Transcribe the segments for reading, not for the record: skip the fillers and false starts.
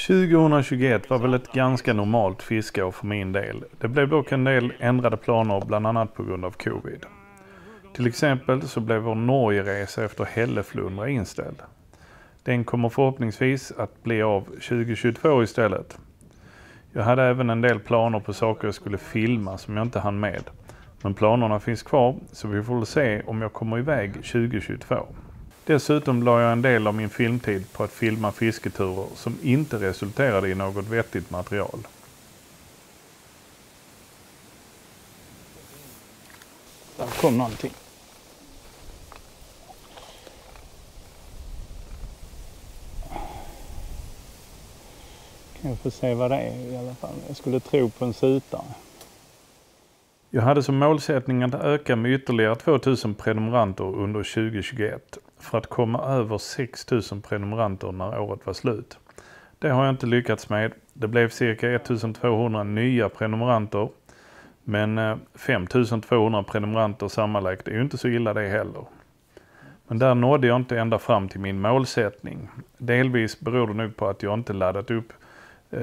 2021 var väl ett ganska normalt fiskeår för min del. Det blev dock en del ändrade planer bland annat på grund av covid. Till exempel så blev vår Norgeresa efter Hälleflundra inställd. Den kommer förhoppningsvis att bli av 2022 istället. Jag hade även en del planer på saker jag skulle filma som jag inte hann med. Men planerna finns kvar så vi får väl se om jag kommer iväg 2022. Dessutom la jag en del av min filmtid på att filma fisketurer som inte resulterade i något vettigt material. Där kom någonting. Kan jag få se vad det är i alla fall. Jag skulle tro på en sutare. Jag hade som målsättning att öka med ytterligare 2000 prenumeranter under 2021 för att komma över 6000 prenumeranter när året var slut. Det har jag inte lyckats med. Det blev cirka 1200 nya prenumeranter, men 5200 prenumeranter sammanlagt är ju inte så illa det heller. Men där nådde jag inte ända fram till min målsättning. Delvis beror det nog på att jag inte laddat upp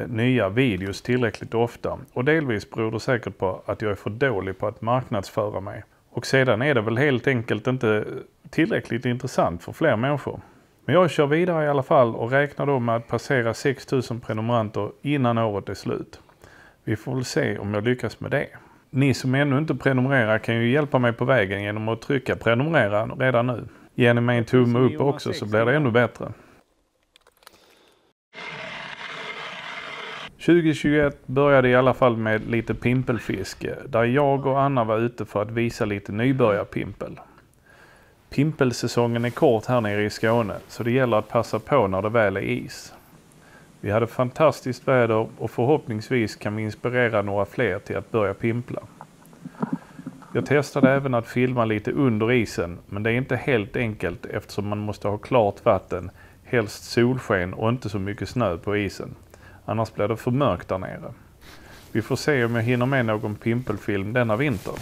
nya videos tillräckligt ofta, och delvis beror det säkert på att jag är för dålig på att marknadsföra mig. Och sedan är det väl helt enkelt inte tillräckligt intressant för fler människor. Men jag kör vidare i alla fall och räknar då med att passera 6000 prenumeranter innan året är slut. Vi får väl se om jag lyckas med det. Ni som ännu inte prenumererar kan ju hjälpa mig på vägen genom att trycka prenumerera redan nu. Ger ni mig en tumme upp också så blir det ännu bättre. 2021 började i alla fall med lite pimpelfiske, där jag och Anna var ute för att visa lite nybörjarpimpel. Pimpelsäsongen är kort här nere i Skåne, så det gäller att passa på när det väl är is. Vi hade fantastiskt väder och förhoppningsvis kan vi inspirera några fler till att börja pimpla. Jag testade även att filma lite under isen, men det är inte helt enkelt eftersom man måste ha klart vatten, helst solsken och inte så mycket snö på isen. Annars blir det för mörkt där nere. Vi får se om jag hinner med någon pimpelfilm denna vinter.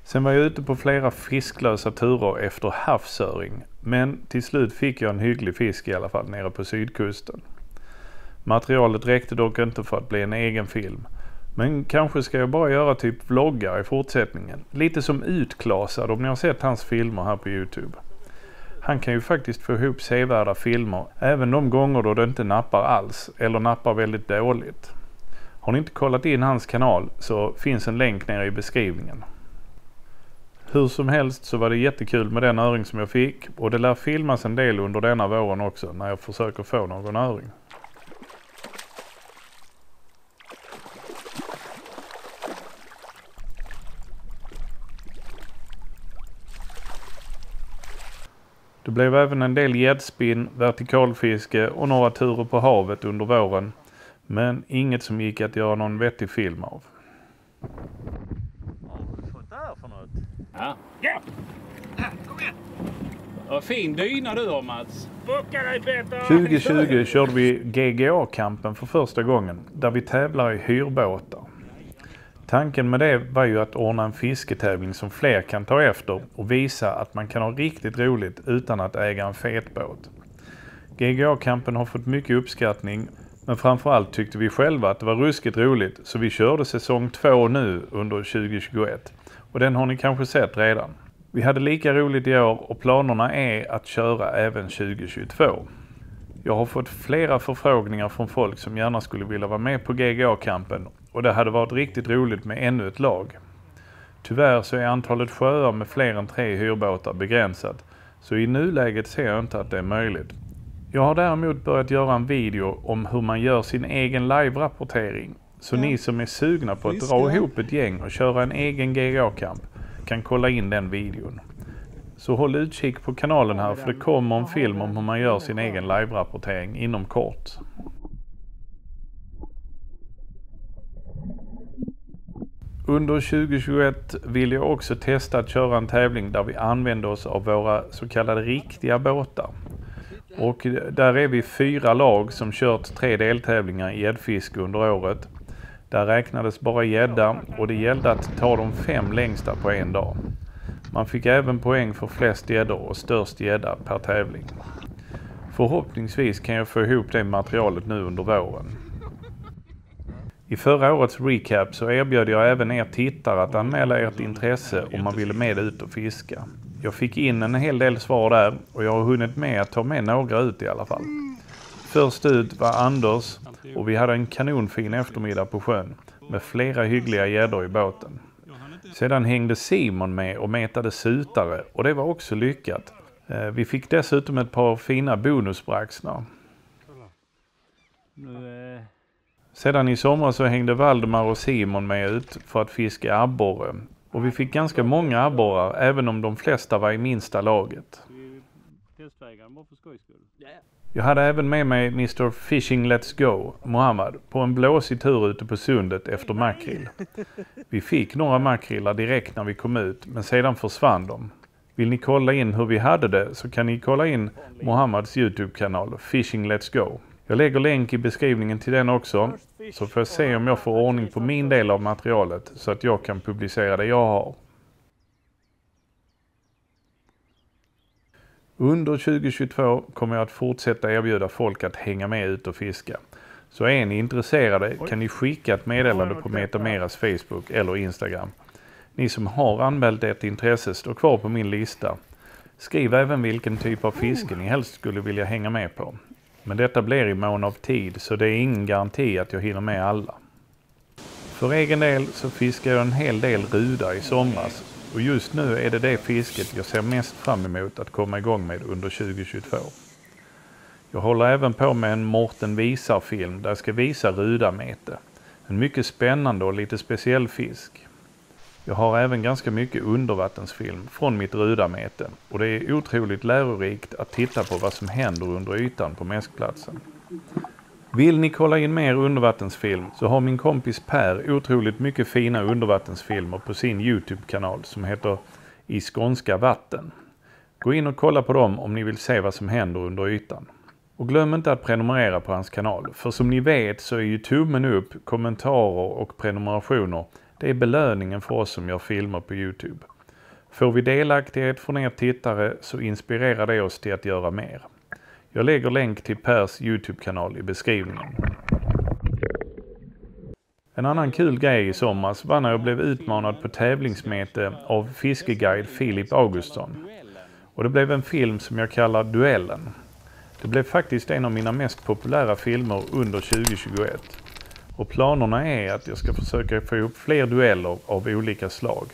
Sen var jag ute på flera fisklösa turer efter havsöring. Men till slut fick jag en hygglig fisk i alla fall nere på sydkusten. Materialet räckte dock inte för att bli en egen film. Men kanske ska jag bara göra typ vloggar i fortsättningen. Lite som Utklasad om ni har sett hans filmer här på YouTube. Han kan ju faktiskt få ihop sevärda filmer även de gånger då det inte nappar alls eller nappar väldigt dåligt. Har ni inte kollat in hans kanal så finns en länk nere i beskrivningen. Hur som helst så var det jättekul med den öring som jag fick, och det lär filmas en del under denna våren också när jag försöker få någon öring. Det blev även en del gäddspinn, vertikalfiske och några turer på havet under våren, men inget som gick att göra någon vettig film av. Vad har du fått där för något? Ja. Ja! Kom igen! Vad fin dyna du har, Mats. Bocka dig, Peter! 2020 körde vi GGA-kampen för första gången, där vi tävlar i hyrbåtar. Tanken med det var ju att ordna en fisketävling som fler kan ta efter och visa att man kan ha riktigt roligt utan att äga en fet båt. GGA-kampen har fått mycket uppskattning, men framförallt tyckte vi själva att det var ruskigt roligt, så vi körde säsong 2 nu under 2021. Och den har ni kanske sett redan. Vi hade lika roligt i år och planerna är att köra även 2022. Jag har fått flera förfrågningar från folk som gärna skulle vilja vara med på GGA-kampen, och det hade varit riktigt roligt med ännu ett lag. Tyvärr så är antalet sjöar med fler än 3 hyrbåtar begränsat, så i nuläget ser jag inte att det är möjligt. Jag har däremot börjat göra en video om hur man gör sin egen live-rapportering, så ni som är sugna på att dra ihop ett gäng och köra en egen GGA-kamp kan kolla in den videon. Så håll utkik på kanalen här, för det kommer en film om hur man gör sin egen live-rapportering inom kort. Under 2021 vill jag också testa att köra en tävling där vi använder oss av våra så kallade riktiga båtar. Och där är vi 4 lag som kört 3 deltävlingar i gäddfiske under året. Där räknades bara gädda och det gällde att ta de 5 längsta på en dag. Man fick även poäng för flest gäddor och störst gädda per tävling. Förhoppningsvis kan jag få ihop det materialet nu under våren. I förra årets recap så erbjöd jag även er tittare att anmäla ert intresse om man ville med ut och fiska. Jag fick in en hel del svar där och jag har hunnit med att ta med några ut i alla fall. Först ut var Anders och vi hade en kanonfin eftermiddag på sjön med flera hyggliga gäddor i båten. Sedan hängde Simon med och metade sutare och det var också lyckat. Vi fick dessutom ett par fina bonusbraxnar. Sedan i somras så hängde Valdemar och Simon med ut för att fiska abborre. Och vi fick ganska många abborrar även om de flesta var i minsta laget. Jag hade även med mig Mr. Fishing Let's Go, Mohammad, på en blåsig tur ute på sundet efter makrill. Vi fick några makrillar direkt när vi kom ut, men sedan försvann de. Vill ni kolla in hur vi hade det så kan ni kolla in Mohammads YouTube-kanal Fishing Let's Go. Jag lägger länk i beskrivningen till den också, så får jag se om jag får ordning på min del av materialet så att jag kan publicera det jag har. Under 2022 kommer jag att fortsätta erbjuda folk att hänga med ut och fiska. Så är ni intresserade kan ni skicka ett meddelande på Metameras Facebook eller Instagram. Ni som har anmält ert intresse står kvar på min lista. Skriv även vilken typ av fiske ni helst skulle vilja hänga med på. Men detta blir i mån av tid så det är ingen garanti att jag hinner med alla. För egen del så fiskar jag en hel del ruda i somras och just nu är det fisket jag ser mest fram emot att komma igång med under 2022. Jag håller även på med en Morten Visar-film där jag ska visa rudamete. En mycket spännande och lite speciell fisk. Jag har även ganska mycket undervattensfilm från mitt rudamete och det är otroligt lärorikt att titta på vad som händer under ytan på mäskplatsen. Vill ni kolla in mer undervattensfilm så har min kompis Per otroligt mycket fina undervattensfilmer på sin YouTube-kanal som heter I skånska vatten. Gå in och kolla på dem om ni vill se vad som händer under ytan. Och glöm inte att prenumerera på hans kanal, för som ni vet så är ju tummen upp, kommentarer och prenumerationer. Det är belöningen för oss som gör filmer på YouTube. Får vi delaktighet från er tittare så inspirerar det oss till att göra mer. Jag lägger länk till Pers YouTube-kanal i beskrivningen. En annan kul grej i somras var när jag blev utmanad på tävlingsmete av fiskeguide Filip Augustsson. Och det blev en film som jag kallar Duellen. Det blev faktiskt en av mina mest populära filmer under 2021. Och planerna är att jag ska försöka få upp fler dueller av olika slag.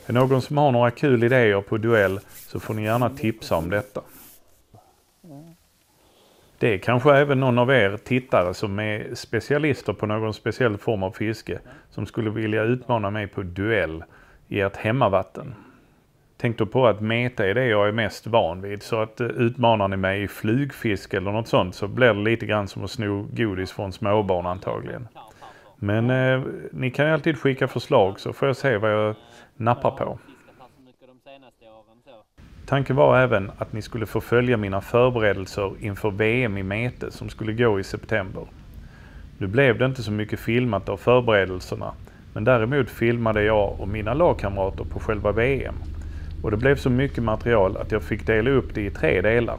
Är någon som har några kul idéer på duell så får ni gärna tipsa om detta. Det är kanske även någon av er tittare som är specialister på någon speciell form av fiske som skulle vilja utmana mig på duell i ert hemmavatten. Tänk då på att meta är det jag är mest van vid, så att utmanar ni mig i flygfisk eller något sånt så blir det lite grann som att sno godis från småbarn antagligen. Men ni kan alltid skicka förslag så får jag se vad jag nappar på. Tanken var även att ni skulle få följa mina förberedelser inför VM i mete som skulle gå i september. Nu blev det inte så mycket filmat av förberedelserna, men däremot filmade jag och mina lagkamrater på själva VM. Och det blev så mycket material att jag fick dela upp det i 3 delar.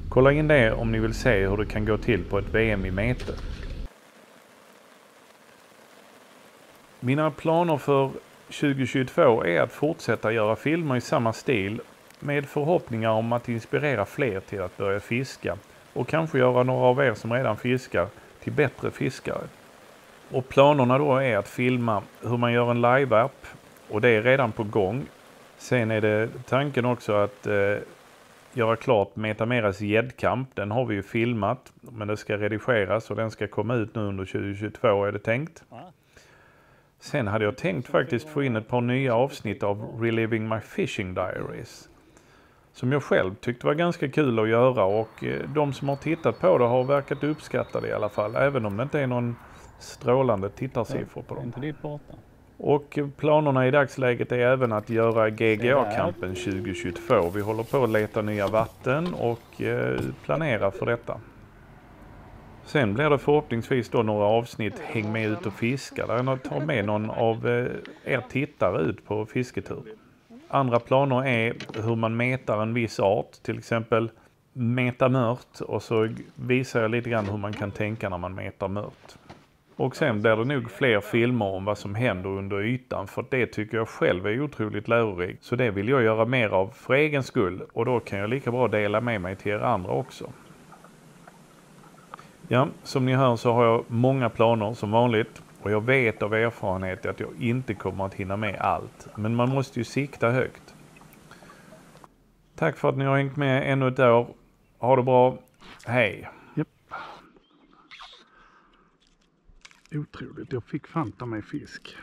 Kolla in det om ni vill se hur det kan gå till på ett VM i mete. Mina planer för 2022 är att fortsätta göra filmer i samma stil med förhoppningar om att inspirera fler till att börja fiska och kanske göra några av er som redan fiskar till bättre fiskare. Och planerna då är att filma hur man gör en live-app och det är redan på gång. Sen är det tanken också att göra klart Metameras gäddkamp. Den har vi ju filmat men det ska redigeras och den ska komma ut nu under 2022 är det tänkt. Sen hade jag tänkt faktiskt få in ett par nya avsnitt av Reliving My Fishing Diaries. Som jag själv tyckte var ganska kul att göra och de som har tittat på det har verkat uppskatta det i alla fall. Även om det inte är någon strålande tittarsiffror på dem. Och planerna i dagsläget är även att göra GGA-kampen 2022. Vi håller på att leta nya vatten och planera för detta. Sen blir det förhoppningsvis då några avsnitt Häng med ut och fiska. Där jag tar med någon av er tittare ut på fisketur. Andra planer är hur man metar en viss art, till exempel meta mört, och så visar jag lite grann hur man kan tänka när man metar mört. Och sen blir det nog fler filmer om vad som händer under ytan, för det tycker jag själv är otroligt lärorikt. Så det vill jag göra mer av för egen skull, och då kan jag lika bra dela med mig till er andra också. Ja, som ni hör så har jag många planer som vanligt, och jag vet av erfarenhet att jag inte kommer att hinna med allt. Men man måste ju sikta högt. Tack för att ni har hängt med ännu ett år. Ha det bra. Hej! Japp. Otroligt, jag fick fanta mig fisk.